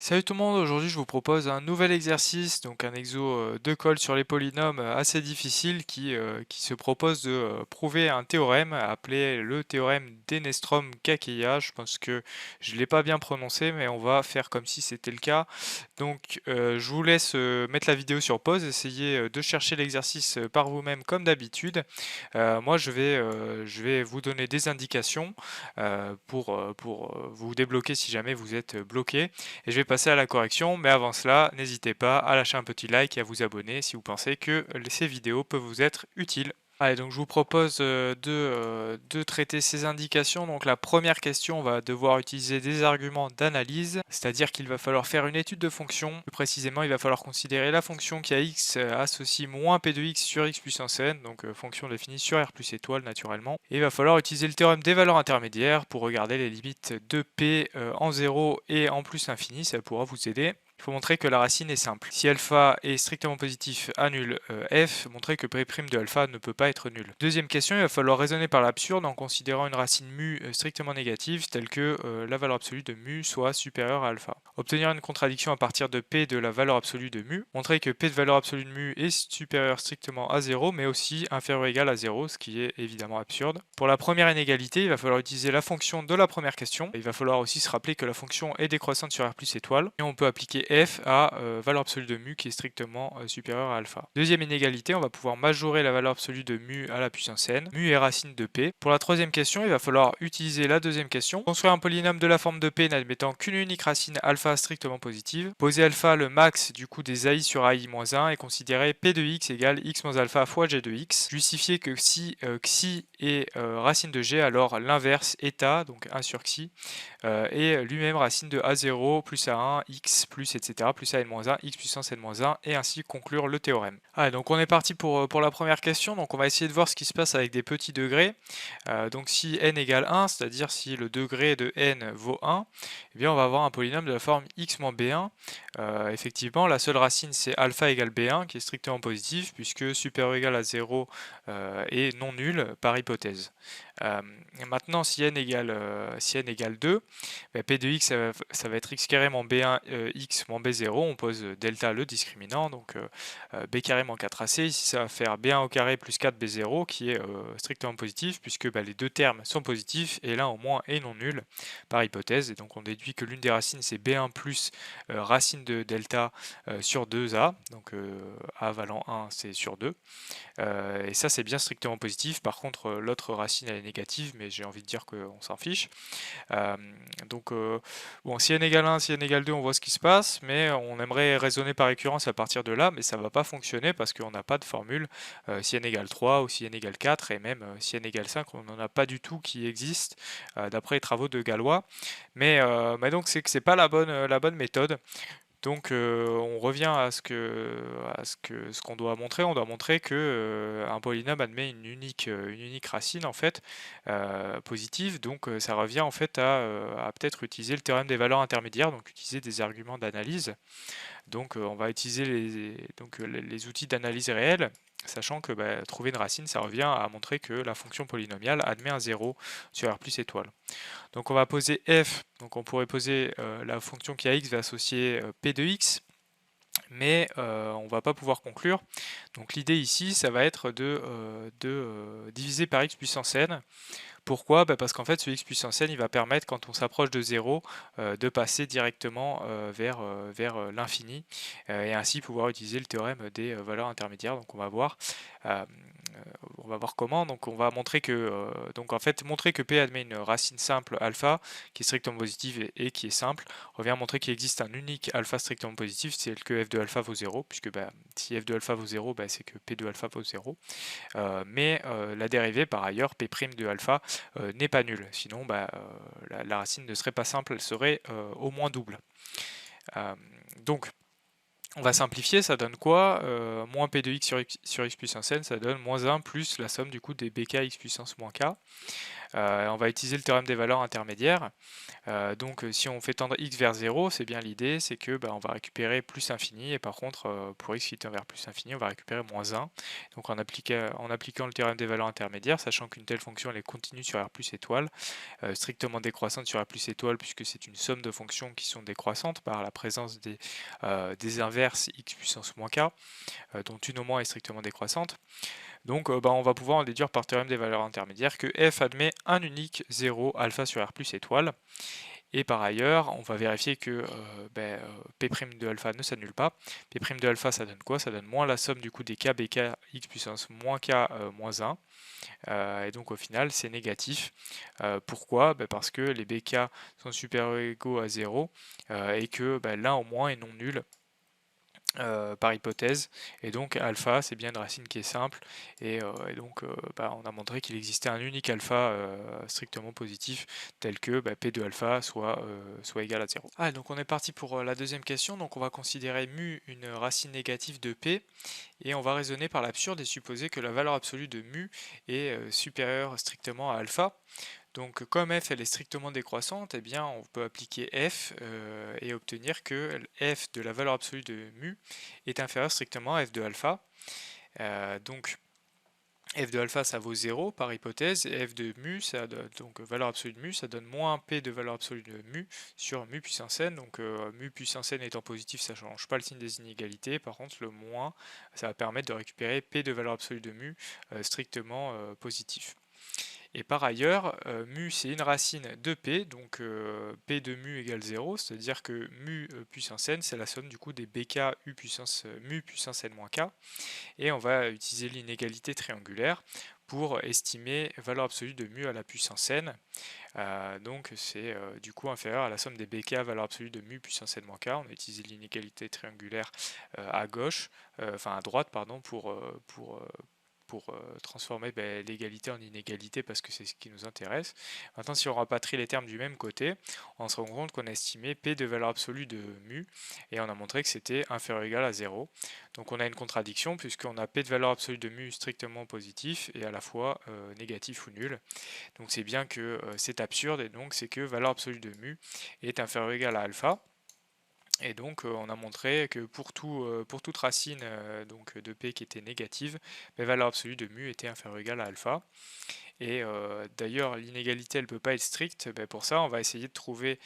Salut tout le monde, aujourd'hui je vous propose un nouvel exercice, donc un exo de colle sur les polynômes assez difficile qui se propose de prouver un théorème appelé le théorème d'Enestrom-Kakeya. Je pense que je ne l'ai pas bien prononcé, mais on va faire comme si c'était le cas. Donc je vous laisse mettre la vidéo sur pause, essayez de chercher l'exercice par vous-même comme d'habitude. Moi je vais vous donner des indications pour vous débloquer si jamais vous êtes bloqué. Et je vais passer à la correction, mais avant cela, n'hésitez pas à lâcher un petit like et à vous abonner si vous pensez que ces vidéos peuvent vous être utiles. Allez, donc je vous propose de traiter ces indications. Donc la première question, on va devoir utiliser des arguments d'analyse, c'est-à-dire qu'il va falloir faire une étude de fonction. Plus précisément, il va falloir considérer la fonction qui a x associe moins p de x sur x puissance n, donc fonction définie sur r plus étoile naturellement. Et il va falloir utiliser le théorème des valeurs intermédiaires pour regarder les limites de p en 0 et en plus infini, ça pourra vous aider. Il faut montrer que la racine est simple. Si alpha est strictement positif, annule f, montrer que p' de alpha ne peut pas être nul. Deuxième question, il va falloir raisonner par l'absurde en considérant une racine mu strictement négative, telle que la valeur absolue de mu soit supérieure à alpha. Obtenir une contradiction à partir de p de la valeur absolue de mu. Montrer que p de valeur absolue de mu est supérieur strictement à 0, mais aussi inférieur ou égal à 0, ce qui est évidemment absurde. Pour la première inégalité, il va falloir utiliser la fonction de la première question. Il va falloir aussi se rappeler que la fonction est décroissante sur r plus étoile, et on peut appliquer f à valeur absolue de mu qui est strictement supérieure à alpha. Deuxième inégalité, on va pouvoir majorer la valeur absolue de mu à la puissance n. Mu est racine de p. Pour la troisième question, il va falloir utiliser la deuxième question. Construire un polynôme de la forme de p n'admettant qu'une unique racine alpha strictement positive. Poser alpha le max du coup des ai sur ai-1 et considérer p de x égale x moins alpha fois g de x. Justifier que si xi est racine de g, alors l'inverse eta, donc 1 sur xi, est lui-même racine de a0 plus a1, x plus etc. plus a n-1, x puissance n-1 et ainsi conclure le théorème. Allez, donc on est parti pour la première question. Donc on va essayer de voir ce qui se passe avec des petits degrés. Donc si n égale 1, c'est-à-dire si le degré de n vaut 1, eh bien on va avoir un polynôme de la forme x moins b1. Effectivement, la seule racine c'est alpha égale b1 qui est strictement positif puisque supérieur ou égal à 0 est non nul par hypothèse. Maintenant, si n égale 2, bah, p de x, ça va être x carré moins b1 x moins b0. On pose delta le discriminant, donc b carré moins 4ac. Ici, ça va faire b1 au carré plus 4b0, qui est strictement positif, puisque bah, les deux termes sont positifs, et l'un au moins est non nul, par hypothèse. Et donc, on déduit que l'une des racines, c'est b1 plus racine de delta sur 2a. Donc, a valant 1, c'est sur 2. Et ça, c'est bien strictement positif. Par contre, l'autre racine, elle est négative, mais j'ai envie de dire qu'on s'en fiche. Donc, bon, si n égale 1, si n égale 2, on voit ce qui se passe, mais on aimerait raisonner par récurrence à partir de là, mais ça ne va pas fonctionner parce qu'on n'a pas de formule si n égale 3 ou si n égale 4, et même si n égale 5, on n'en a pas du tout qui existe d'après les travaux de Galois. Mais donc, c'est que c'est pas la bonne méthode. Donc on revient à ce qu'on doit montrer. On doit montrer que un polynôme admet une unique racine en fait positive. Donc ça revient en fait à peut-être utiliser le théorème des valeurs intermédiaires, donc utiliser des arguments d'analyse. Donc on va utiliser les outils d'analyse réelle, sachant que bah, trouver une racine, ça revient à montrer que la fonction polynomiale admet un 0 sur R plus étoile. Donc on va poser f, donc on pourrait poser la fonction qui a x va associer p de x, mais on ne va pas pouvoir conclure. Donc l'idée ici, ça va être de diviser par x puissance n. Pourquoi? Bah parce qu'en fait ce x puissance n il va permettre quand on s'approche de 0 de passer directement vers l'infini et ainsi pouvoir utiliser le théorème des valeurs intermédiaires. Donc on va voir comment. Donc on va montrer que donc en fait montrer que p admet une racine simple alpha qui est strictement positive et qui est simple revient à montrer qu'il existe un unique alpha strictement positif, c'est que f de alpha vaut 0, puisque bah, si f de alpha vaut 0, bah, c'est que p de alpha vaut 0. Mais la dérivée par ailleurs p' de alpha n'est pas nulle, sinon bah, la racine ne serait pas simple, elle serait au moins double. Donc on va simplifier, ça donne quoi? Moins p de x sur x puissance n, ça donne moins 1 plus la somme du coup des bk x puissance moins k. On va utiliser le théorème des valeurs intermédiaires. Donc si on fait tendre x vers 0, c'est bien l'idée, c'est que on va récupérer plus infini, et par contre pour x qui tend vers plus infini, on va récupérer moins 1. Donc en appliquant le théorème des valeurs intermédiaires, sachant qu'une telle fonction elle est continue sur R plus étoile, strictement décroissante sur R plus étoile, puisque c'est une somme de fonctions qui sont décroissantes par la présence des inverses x puissance moins k, dont une au moins est strictement décroissante. Donc on va pouvoir en déduire par théorème des valeurs intermédiaires que f admet un unique 0 alpha sur R plus étoile. Et par ailleurs, on va vérifier que P' de alpha ne s'annule pas. P' de alpha, ça donne quoi? Ça donne moins la somme du coup des k bk x puissance moins k moins 1. Et donc au final, c'est négatif. Pourquoi? Parce que les bk sont supérieurs ou égaux à 0 et que l'un au moins est non nul. Par hypothèse, et donc alpha c'est bien une racine qui est simple, et donc on a montré qu'il existait un unique alpha strictement positif, tel que P de alpha soit égal à 0. Ah, donc on est parti pour la deuxième question. Donc on va considérer mu une racine négative de P, et on va raisonner par l'absurde et supposer que la valeur absolue de mu est supérieure strictement à alpha. Donc comme f elle est strictement décroissante, eh bien on peut appliquer f et obtenir que f de la valeur absolue de mu est inférieur strictement à f de alpha. Donc f de alpha ça vaut 0 par hypothèse, et f de mu, donc valeur absolue de mu, ça donne moins p de valeur absolue de mu sur mu puissance n. Donc mu puissance n étant positif, ça ne change pas le signe des inégalités. Par contre le moins, ça va permettre de récupérer p de valeur absolue de mu strictement positif. Et par ailleurs, mu c'est une racine de p, donc p de mu égale 0, c'est-à-dire que mu puissance n c'est la somme du coup des bk mu puissance n moins k, et on va utiliser l'inégalité triangulaire pour estimer valeur absolue de mu à la puissance n. Donc c'est du coup inférieur à la somme des bk valeur absolue de mu puissance n moins k. On a utilisé l'inégalité triangulaire à gauche, enfin à droite pardon, pour transformer l'égalité en inégalité, parce que c'est ce qui nous intéresse. Maintenant, si on rapatrie les termes du même côté, on se rend compte qu'on a estimé P de valeur absolue de mu, et on a montré que c'était inférieur ou égal à 0. Donc on a une contradiction, puisqu'on a P de valeur absolue de mu strictement positif, et à la fois négatif ou nul. Donc c'est bien que c'est absurde, et donc c'est que valeur absolue de mu est inférieure ou égal à alpha. Et donc on a montré que pour toute racine donc de P qui était négative, la valeur absolue de mu était inférieure ou égale à alpha. Et d'ailleurs, l'inégalité, elle ne peut pas être stricte. Pour ça, on va essayer de trouver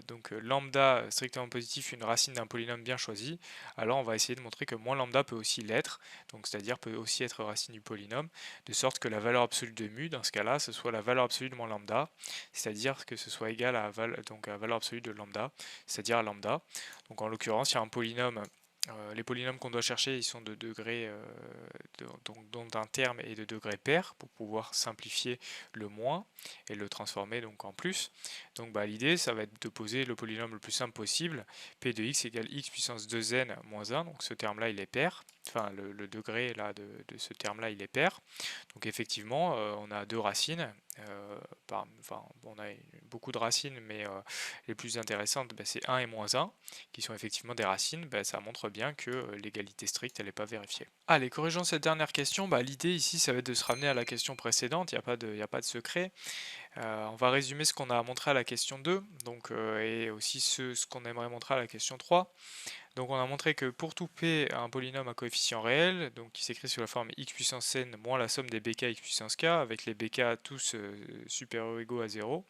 donc lambda strictement positif, une racine d'un polynôme bien choisi. Alors, on va essayer de montrer que moins lambda peut aussi l'être, donc c'est-à-dire peut aussi être racine du polynôme, de sorte que la valeur absolue de mu, dans ce cas-là, ce soit la valeur absolue de moins lambda, c'est-à-dire que ce soit égal à, à valeur absolue de lambda, c'est-à-dire à lambda. Donc en l'occurrence, il y a un polynôme. Les polynômes qu'on doit chercher, ils sont de degré, donc d'un terme et de degré pair, pour pouvoir simplifier le moins et le transformer donc en plus. Donc l'idée, ça va être de poser le polynôme le plus simple possible. P de x égale x puissance 2n moins 1, donc ce terme-là, il est pair. Enfin, le degré là, de ce terme-là, il est pair. Donc effectivement, on a deux racines. On a beaucoup de racines, mais les plus intéressantes, c'est 1 et moins 1, qui sont effectivement des racines. Ça montre bien que l'égalité stricte, elle n'est pas vérifiée. Allez, corrigeons cette dernière question. L'idée ici, ça va être de se ramener à la question précédente. Il n'y a pas de secret. On va résumer ce qu'on a montré à la question 2, donc, et aussi ce qu'on aimerait montrer à la question 3. Donc on a montré que pour tout P, un polynôme à coefficient réel, donc qui s'écrit sous la forme x puissance n moins la somme des bk x puissance k, avec les bk tous supérieurs ou égaux à 0,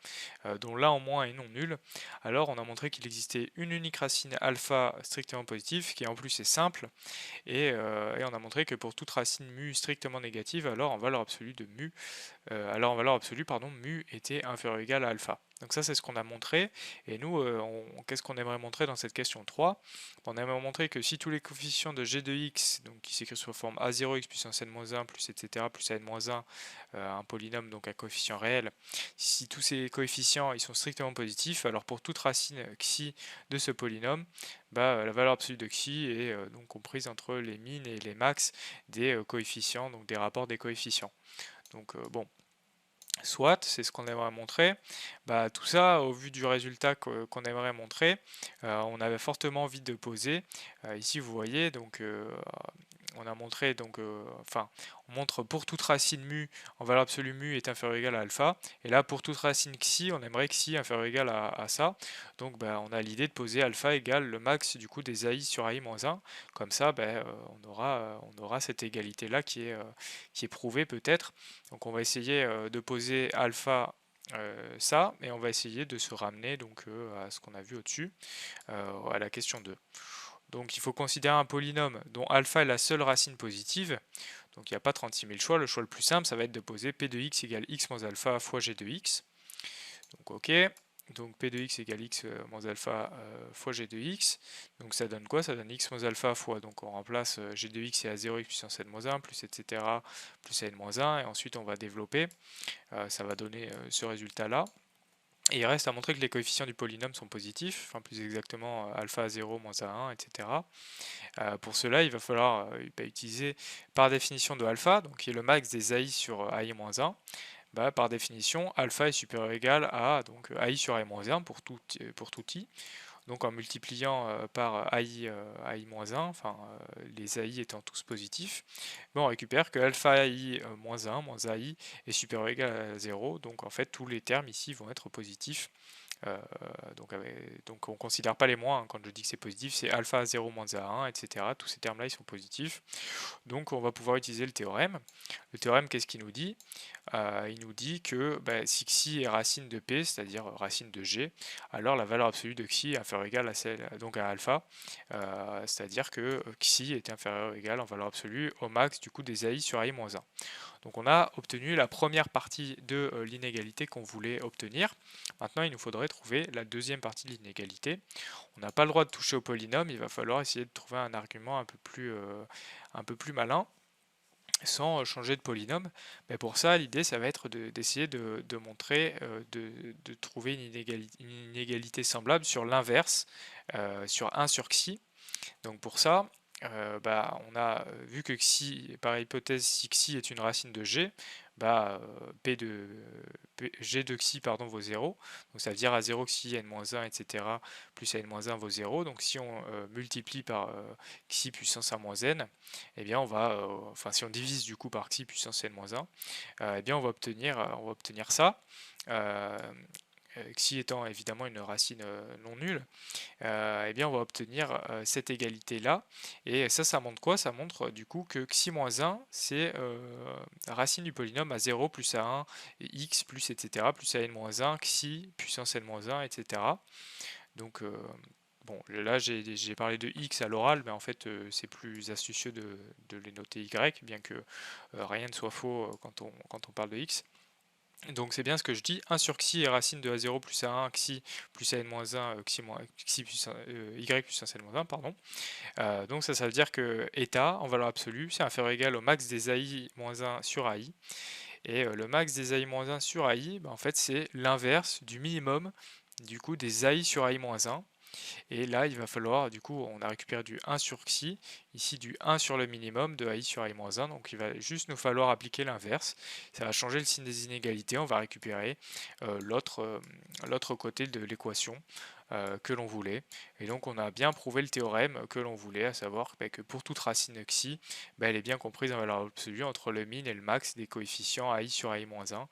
dont l'un en moins est non nul, alors on a montré qu'il existait une unique racine alpha strictement positive, qui en plus est simple, et on a montré que pour toute racine mu strictement négative, alors en valeur absolue de mu, mu était inférieur ou égal à alpha. Donc ça c'est ce qu'on a montré, et nous qu'est-ce qu'on aimerait montrer dans cette question 3? On aimerait montrer que si tous les coefficients de g de x, donc qui s'écrit sous la forme a0 x puissance n-1 plus etc plus n-1, un polynôme donc à coefficient réel, si tous ces coefficients ils sont strictement positifs, alors pour toute racine xi de ce polynôme, la valeur absolue de xi est donc comprise entre les min et les max des coefficients, donc des rapports des coefficients. Donc bon, soit, c'est ce qu'on aimerait montrer. Tout ça, au vu du résultat qu'on aimerait montrer, on avait fortement envie de poser. Ici, vous voyez, donc on a montré, donc, on montre pour toute racine mu en valeur absolue mu est inférieur ou égal à alpha, et là pour toute racine xi, on aimerait xi inférieur ou égal à ça, donc on a l'idée de poser alpha égale le max du coup des AI sur AI moins 1, comme ça on aura cette égalité là qui est prouvée peut-être. Donc on va essayer de poser alpha ça, et on va essayer de se ramener donc à ce qu'on a vu au-dessus, à la question 2. Donc il faut considérer un polynôme dont alpha est la seule racine positive. Donc il n'y a pas 36 000 choix. Le choix le plus simple, ça va être de poser p de x égale x moins alpha fois g de x. Donc ok. Donc p de x égale x moins alpha fois g de x. Donc ça donne quoi? Ça donne x moins alpha fois, donc on remplace g de x est à 0 x puissance n moins 1 plus etc plus n moins 1, et ensuite on va développer. Ça va donner ce résultat là. Et il reste à montrer que les coefficients du polynôme sont positifs, enfin plus exactement alpha à 0, moins à 1, etc. Pour cela, il va falloir utiliser par définition de alpha, donc qui est le max des AI sur AI-1. Par définition, alpha est supérieur ou égal à donc, AI sur AI-1 pour tout i. Donc en multipliant par AI-1, enfin les AI étant tous positifs, on récupère que alpha AI-1 moins AI est supérieur ou égal à 0. Donc en fait tous les termes ici vont être positifs. Donc on ne considère pas les moins, hein. Quand je dis que c'est positif, c'est alpha à 0 moins à 1, etc. Tous ces termes-là, ils sont positifs. Donc on va pouvoir utiliser le théorème. Le théorème, qu'est-ce qu'il nous dit? Il nous dit que si xi est racine de p, c'est-à-dire racine de g, alors la valeur absolue de xi est inférieure ou égale à celle, donc à alpha, c'est-à-dire que xi est inférieur ou égal en valeur absolue au max du coup des AI sur AI moins 1. Donc on a obtenu la première partie de l'inégalité qu'on voulait obtenir. Maintenant, il nous faudrait trouver la deuxième partie de l'inégalité. On n'a pas le droit de toucher au polynôme, il va falloir essayer de trouver un argument un peu plus malin, sans changer de polynôme. Mais pour ça, l'idée, ça va être d'essayer de montrer, de trouver une inégalité semblable sur l'inverse, sur 1 sur xi. Donc pour ça, on a vu que xi, par hypothèse, si xi est une racine de g, g de xi vaut 0. Donc ça veut dire à 0 xi n-1, etc. plus n-1 vaut 0. Donc si on multiplie par xi puissance a-n, eh bien si on divise du coup par xi puissance n-1, eh bien on va obtenir ça. Xi étant évidemment une racine non nulle, eh bien on va obtenir cette égalité là, et ça montre quoi? Ça montre du coup que xi moins 1 c'est la racine du polynôme à 0 plus à 1 x plus etc plus à n moins 1 xi puissance n moins 1 etc. Donc bon, là j'ai parlé de x à l'oral, mais en fait c'est plus astucieux de les noter y, bien que rien ne soit faux quand on parle de x. Donc c'est bien ce que je dis, 1 sur xi est racine de a0 plus a1 xi plus a n-1 xi puissance, y puissance n-1, pardon. Donc ça veut dire que eta en valeur absolue c'est inférieur ou égal au max des ai-1 sur ai. Et le max des ai-1 sur ai, en fait c'est l'inverse du minimum du coup des ai sur ai-1. Et là, il va falloir, du coup, on a récupéré du 1 sur xi, ici du 1 sur le minimum de ai sur ai-1, donc il va juste nous falloir appliquer l'inverse. Ça va changer le signe des inégalités, on va récupérer l'autre côté de l'équation que l'on voulait. Et donc on a bien prouvé le théorème que l'on voulait, à savoir que pour toute racine xi, elle est bien comprise en valeur absolue entre le min et le max des coefficients ai sur ai-1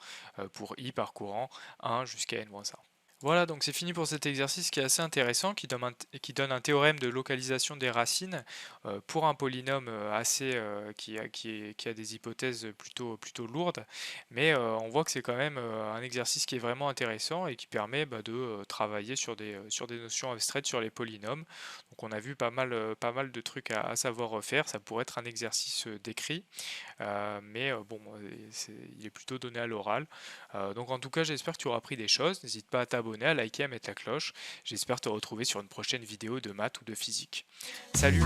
pour i parcourant 1 jusqu'à n-1. Voilà, donc c'est fini pour cet exercice qui est assez intéressant, qui donne un théorème de localisation des racines pour un polynôme qui a des hypothèses plutôt lourdes, mais on voit que c'est quand même un exercice qui est vraiment intéressant et qui permet de travailler sur des notions abstraites sur les polynômes. Donc on a vu pas mal de trucs à savoir refaire, ça pourrait être un exercice d'écrit, mais bon, il est plutôt donné à l'oral. Donc en tout cas, j'espère que tu auras appris des choses. N'hésite pas à t'abonner, à liker, à mettre la cloche. J'espère te retrouver sur une prochaine vidéo de maths ou de physique. Salut!